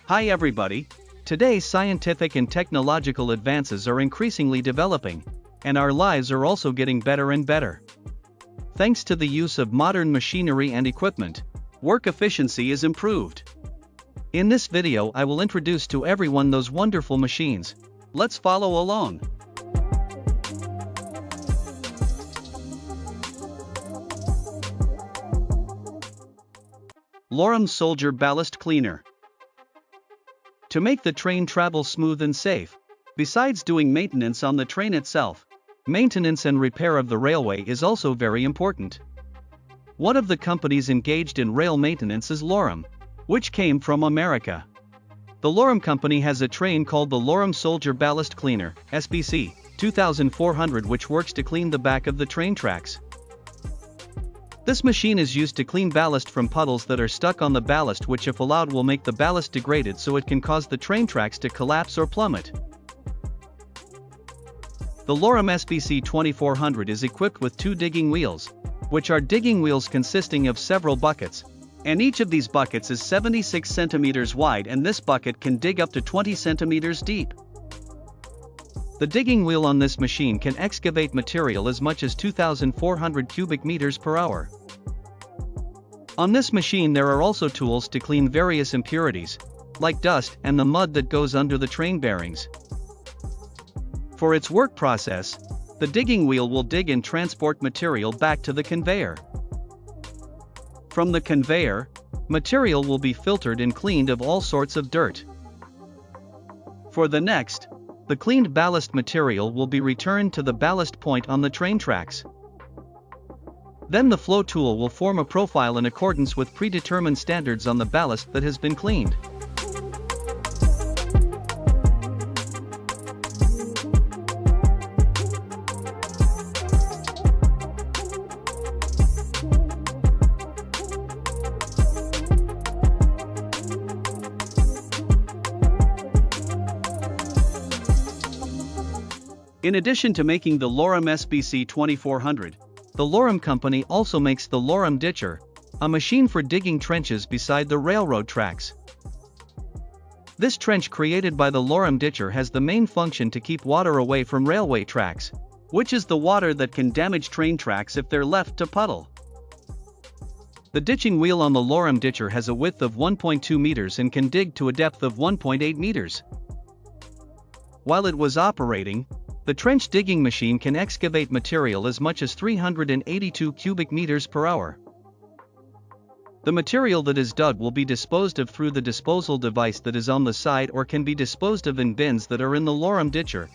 Hi everybody. Today scientific and technological advances are increasingly developing, and our lives are also getting better and better. Thanks to the use of modern machinery and equipment, work efficiency is improved. In this video I will introduce to everyone those wonderful machines. Let's follow along. Loram Soldier Ballast Cleaner. To make the train travel smooth and safe, besides doing maintenance on the train itself, maintenance and repair of the railway is also very important. One of the companies engaged in rail maintenance is Loram, which came from America. The Loram company has a train called the Loram Soldier Ballast Cleaner, SBC 2400, which works to clean the back of the train tracks. This machine is used to clean ballast from puddles that are stuck on the ballast, which if allowed will make the ballast degraded, so it can cause the train tracks to collapse or plummet. The Loram SBC 2400 is equipped with two digging wheels, which are digging wheels consisting of several buckets, and each of these buckets is 76 centimeters wide, and this bucket can dig up to 20 centimeters deep. The digging wheel on this machine can excavate material as much as 2,400 cubic meters per hour. On this machine there are also tools to clean various impurities, like dust and the mud that goes under the train bearings. For its work process, the digging wheel will dig and transport material back to the conveyor. From the conveyor, material will be filtered and cleaned of all sorts of dirt. For the next, the cleaned ballast material will be returned to the ballast point on the train tracks. Then the flow tool will form a profile in accordance with predetermined standards on the ballast that has been cleaned. In addition to making the Loram SBC 2400, the Loram company also makes the Loram Ditcher, a machine for digging trenches beside the railroad tracks. This trench created by the Loram Ditcher has the main function to keep water away from railway tracks, which is the water that can damage train tracks if they're left to puddle. The ditching wheel on the Loram Ditcher has a width of 1.2 meters and can dig to a depth of 1.8 meters. While it was operating, the trench digging machine can excavate material as much as 382 cubic meters per hour. The material that is dug will be disposed of through the disposal device that is on the side, or can be disposed of in bins that are in the Loram Ditcher.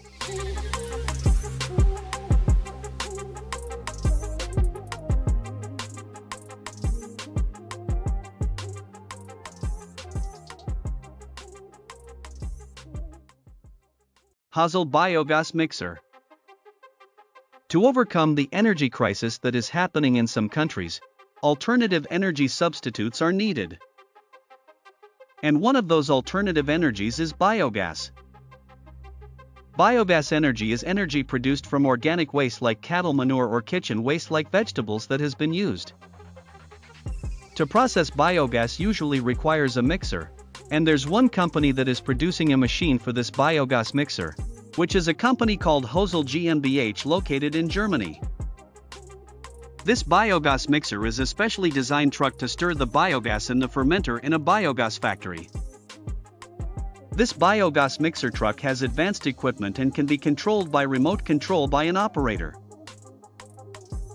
Hosoel Biogas Mixer. To overcome the energy crisis that is happening in some countries, alternative energy substitutes are needed. And one of those alternative energies is biogas. Biogas energy is energy produced from organic waste like cattle manure or kitchen waste like vegetables that has been used. To process biogas usually requires a mixer, and there's one company that is producing a machine for this biogas mixer, which is a company called Hosoel GmbH located in Germany. This biogas mixer is a specially designed truck to stir the biogas in the fermenter in a biogas factory. This biogas mixer truck has advanced equipment and can be controlled by remote control by an operator.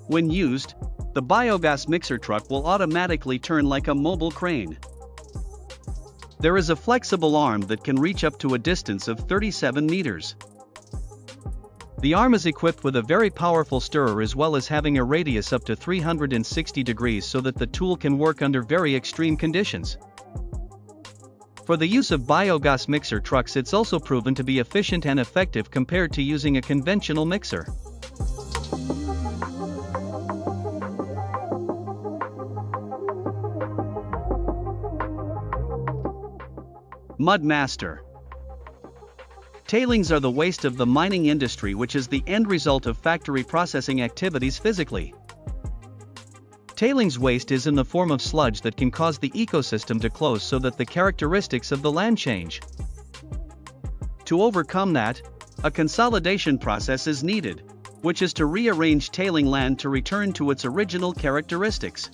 When used, the biogas mixer truck will automatically turn like a mobile crane. There is a flexible arm that can reach up to a distance of 37 meters. The arm is equipped with a very powerful stirrer as well as having a radius up to 360 degrees so that the tool can work under very extreme conditions. For the use of biogas mixer trucks, it's also proven to be efficient and effective compared to using a conventional mixer. Mud Master. Tailings are the waste of the mining industry, which is the end result of factory processing activities physically. Tailings waste is in the form of sludge that can cause the ecosystem to close so that the characteristics of the land change. To overcome that, a consolidation process is needed, which is to rearrange tailing land to return to its original characteristics.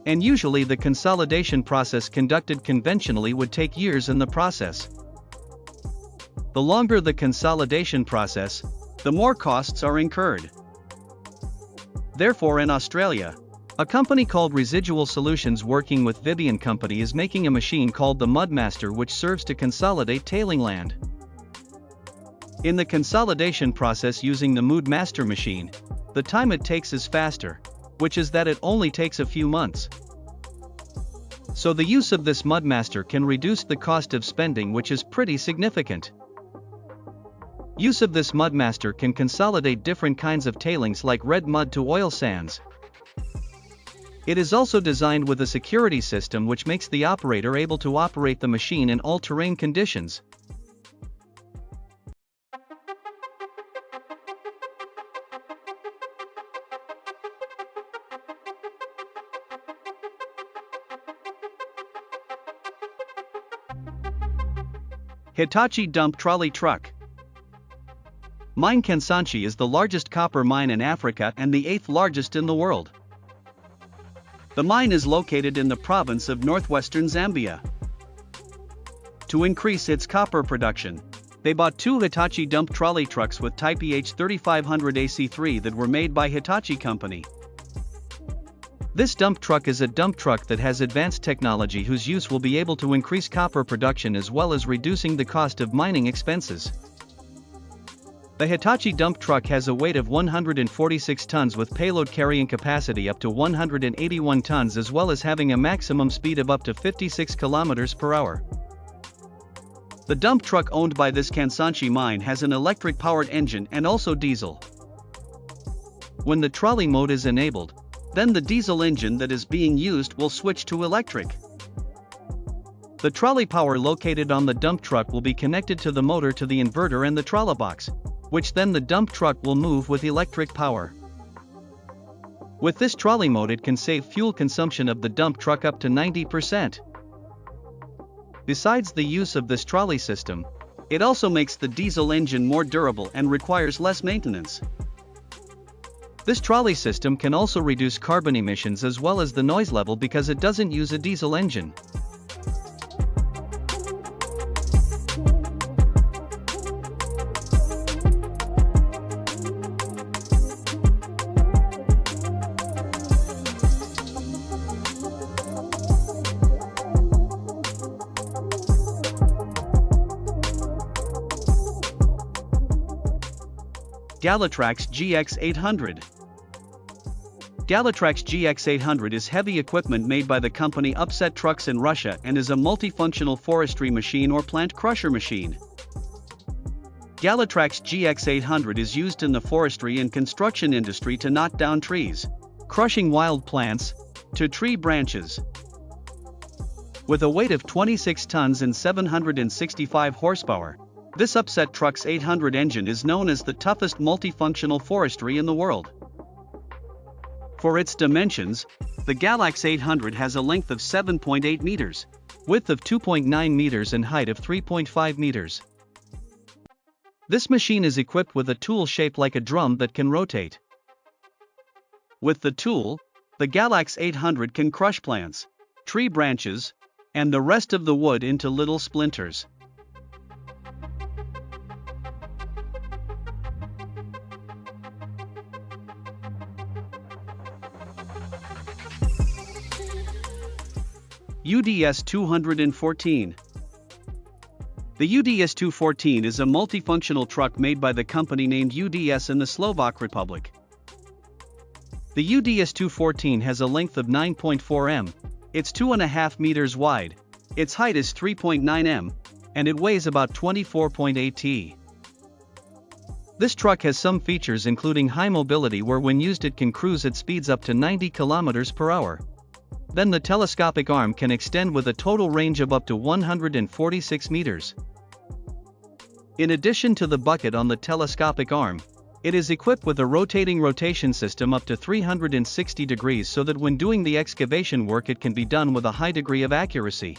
And usually the consolidation process conducted conventionally would take years in the process. The longer the consolidation process, the more costs are incurred. Therefore, in Australia, a company called Residual Solutions working with Vivian Company is making a machine called the Mudmaster, which serves to consolidate tailing land. In the consolidation process using the Mudmaster machine, the time it takes is faster, which is that it only takes a few months. So the use of this Mudmaster can reduce the cost of spending, which is pretty significant. Use of this Mudmaster can consolidate different kinds of tailings like red mud to oil sands. It is also designed with a security system which makes the operator able to operate the machine in all terrain conditions. Hitachi dump trolley truck. Mine Kansanshi is the largest copper mine in Africa and the 8th largest in the world. The mine is located in the province of northwestern Zambia. To increase its copper production, they bought 2 Hitachi dump trolley trucks with type EH3500 AC3 that were made by Hitachi Company. This dump truck is a dump truck that has advanced technology whose use will be able to increase copper production as well as reducing the cost of mining expenses. The Hitachi dump truck has a weight of 146 tons with payload carrying capacity up to 181 tons as well as having a maximum speed of up to 56 km per hour. The dump truck owned by this Kansanshi mine has an electric-powered engine and also diesel. When the trolley mode is enabled, then the diesel engine that is being used will switch to electric. The trolley power located on the dump truck will be connected to the motor to the inverter and the trolley box, which then the dump truck will move with electric power. With this trolley mode it can save fuel consumption of the dump truck up to 90%. Besides the use of this trolley system, it also makes the diesel engine more durable and requires less maintenance. This trolley system can also reduce carbon emissions as well as the noise level because it doesn't use a diesel engine. Galtrax GX800. Galtrax GX800 is heavy equipment made by the company Upset Trucks in Russia and is a multifunctional forestry machine or plant crusher machine. Galtrax GX800 is used in the forestry and construction industry to knock down trees, crushing wild plants, to tree branches. With a weight of 26 tons and 765 horsepower, this Upset Trucks 800 engine is known as the toughest multifunctional forestry in the world. For its dimensions, the Galtrax 800 has a length of 7.8 meters, width of 2.9 meters and height of 3.5 meters. This machine is equipped with a tool shaped like a drum that can rotate. With the tool, the Galtrax 800 can crush plants, tree branches, and the rest of the wood into little splinters. UDS 214. The UDS 214 is a multifunctional truck made by the company named UDS in the Slovak Republic. The UDS 214 has a length of 9.4 m, it's 2.5 meters wide, its height is 3.9 m, and it weighs about 24.8 t. This truck has some features including high mobility where when used it can cruise at speeds up to 90 km per hour. Then the telescopic arm can extend with a total range of up to 146 meters. In addition to the bucket on the telescopic arm, It is equipped with a rotating rotation system up to 360 degrees so that when doing the excavation work it can be done with a high degree of accuracy.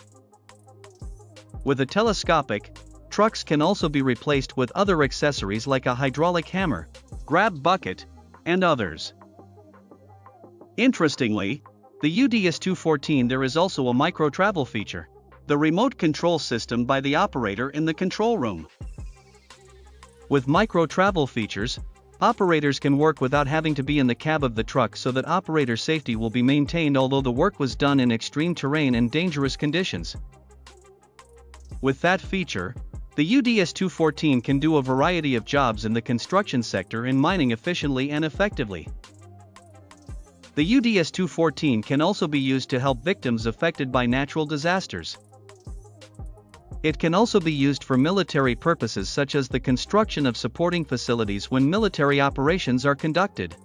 With a telescopic, trucks can also be replaced with other accessories like a hydraulic hammer, grab bucket, and others. Interestingly, the UDS-214 there is also a micro-travel feature, the remote control system by the operator in the control room. With micro-travel features, operators can work without having to be in the cab of the truck so that operator safety will be maintained although the work was done in extreme terrain and dangerous conditions. With that feature, the UDS-214 can do a variety of jobs in the construction sector and mining efficiently and effectively. The UDS-214 can also be used to help victims affected by natural disasters. It can also be used for military purposes such as the construction of supporting facilities when military operations are conducted.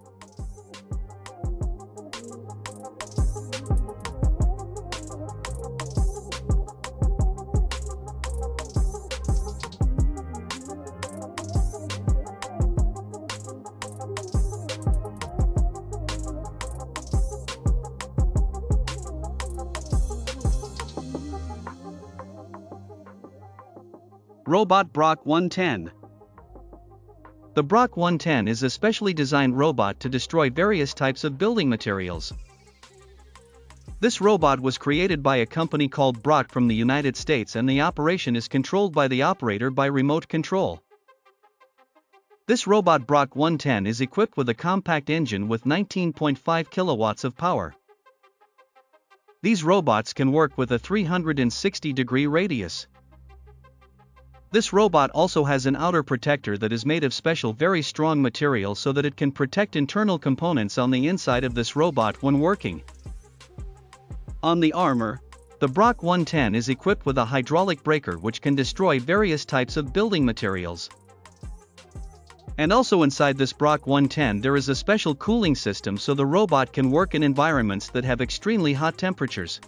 Robot Brock 110. The Brock 110 is a specially designed robot to destroy various types of building materials. This robot was created by a company called Brock from the United States and the operation is controlled by the operator by remote control. This robot Brock 110 is equipped with a compact engine with 19.5 kilowatts of power. These robots can work with a 360-degree radius. This robot also has an outer protector that is made of special very strong material so that it can protect internal components on the inside of this robot when working. On the armor, the Brock 110 is equipped with a hydraulic breaker which can destroy various types of building materials. And also inside this Brock 110 there is a special cooling system so the robot can work in environments that have extremely hot temperatures.